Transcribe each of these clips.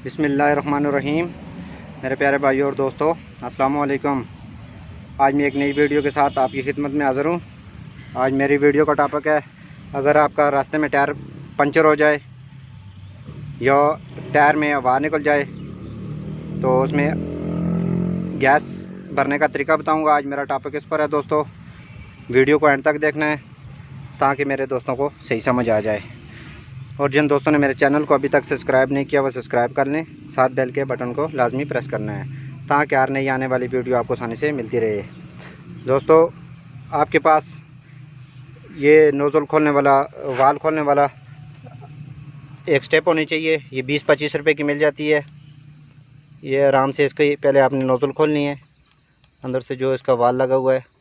बिस्मिल्लाहिर्रहमानिर्रहीम। मेरे प्यारे भाइयों और दोस्तों, अस्सलाम वालेकुम। आज मैं एक नई वीडियो के साथ आपकी खिदमत में हाज़िर हूँ। आज मेरी वीडियो का टॉपिक है, अगर आपका रास्ते में टायर पंचर हो जाए या टायर में हवा निकल जाए तो उसमें गैस भरने का तरीका बताऊँगा। आज मेरा टॉपिक इस पर है दोस्तों, वीडियो को एंड तक देखना है ताकि मेरे दोस्तों को सही समझ आ जाए। और जिन दोस्तों ने मेरे चैनल को अभी तक सब्सक्राइब नहीं किया वो सब्सक्राइब कर लें, साथ बेल के बटन को लाजमी प्रेस करना है ताकि हर नई आने वाली वीडियो आपको आसानी से मिलती रहे। दोस्तों, आपके पास ये नोज़ल खोलने वाला, वाल खोलने वाला एक स्टेप होनी चाहिए। ये 20-25 रुपए की मिल जाती है। ये आराम से इसकी पहले आपने नोज़ल खोलनी है, अंदर से जो इसका वाल लगा हुआ है।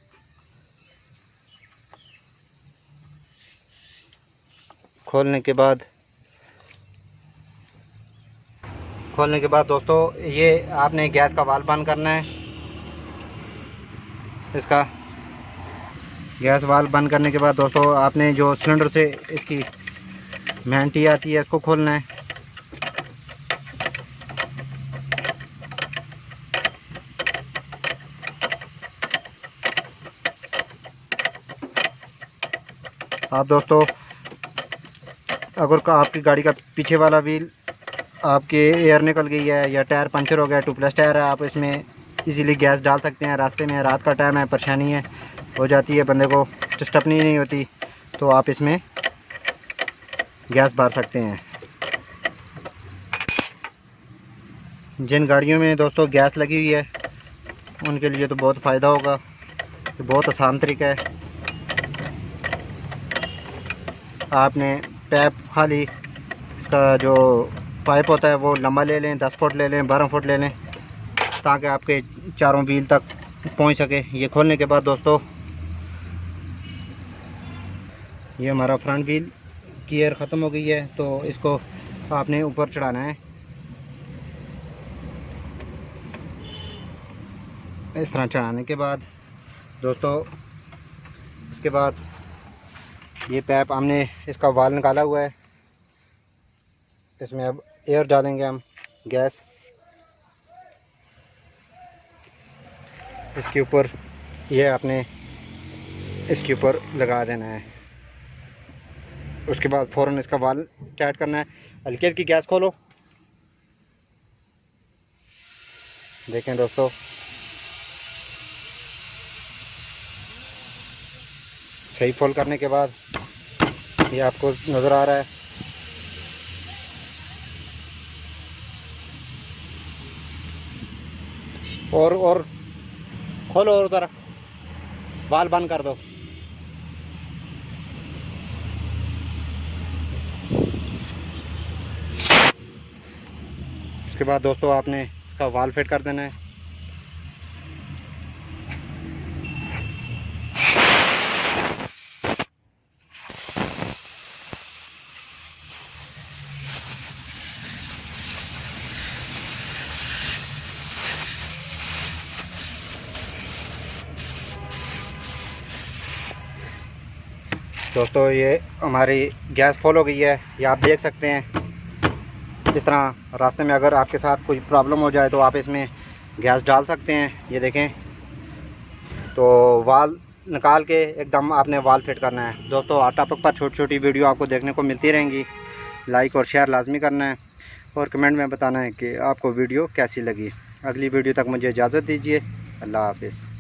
खोलने के बाद दोस्तों, ये आपने गैस का वाल बंद करना है। इसका गैस वाल बंद करने के बाद दोस्तों, आपने जो सिलेंडर से इसकी मेंटी आती है इसको खोलना है। आप दोस्तों, अगर आपकी गाड़ी का पीछे वाला व्हील आपके एयर निकल गई है या टायर पंचर हो गया, 2+ टायर है, आप इसमें इजीली गैस डाल सकते हैं। रास्ते में रात का टाइम है, परेशानी है हो जाती है, बंदे को स्टपनी नहीं होती, तो आप इसमें गैस भर सकते हैं। जिन गाड़ियों में दोस्तों गैस लगी हुई है उनके लिए तो बहुत फ़ायदा होगा। ये बहुत आसान तरीका है। आपने पैप खाली इसका जो पाइप होता है वो लंबा ले लें, 10 फुट ले लें, 12 फुट ले लें, ताकि आपके चारों व्हील तक पहुंच सके। ये खोलने के बाद दोस्तों, ये हमारा फ्रंट व्हील की एयर ख़त्म हो गई है, तो इसको आपने ऊपर चढ़ाना है। इस तरह चढ़ाने के बाद दोस्तों, उसके बाद ये पैप हमने इसका वाल निकाला हुआ है, इसमें अब एयर डालेंगे हम, गैस इसके ऊपर, ये आपने इसके ऊपर लगा देना है। उसके बाद फ़ौरन इसका वाल टाइट करना है। हल्की हल्की गैस खोलो। देखें दोस्तों, सही फुल करने के बाद ये आपको नज़र आ रहा है। और खोलो और उधर वाल बंद कर दो। उसके बाद दोस्तों, आपने इसका वाल फिट कर देना है। दोस्तों, ये हमारी गैस फुल हो गई है, ये आप देख सकते हैं। इस तरह रास्ते में अगर आपके साथ कोई प्रॉब्लम हो जाए तो आप इसमें गैस डाल सकते हैं। ये देखें, तो वाल निकाल के एकदम आपने वाल फिट करना है। दोस्तों, टॉपिक पर छोटी छोटी वीडियो आपको देखने को मिलती रहेंगी। लाइक और शेयर लाजमी करना है और कमेंट में बताना है कि आपको वीडियो कैसी लगी। अगली वीडियो तक मुझे इजाज़त दीजिए। अल्लाह हाफिज़।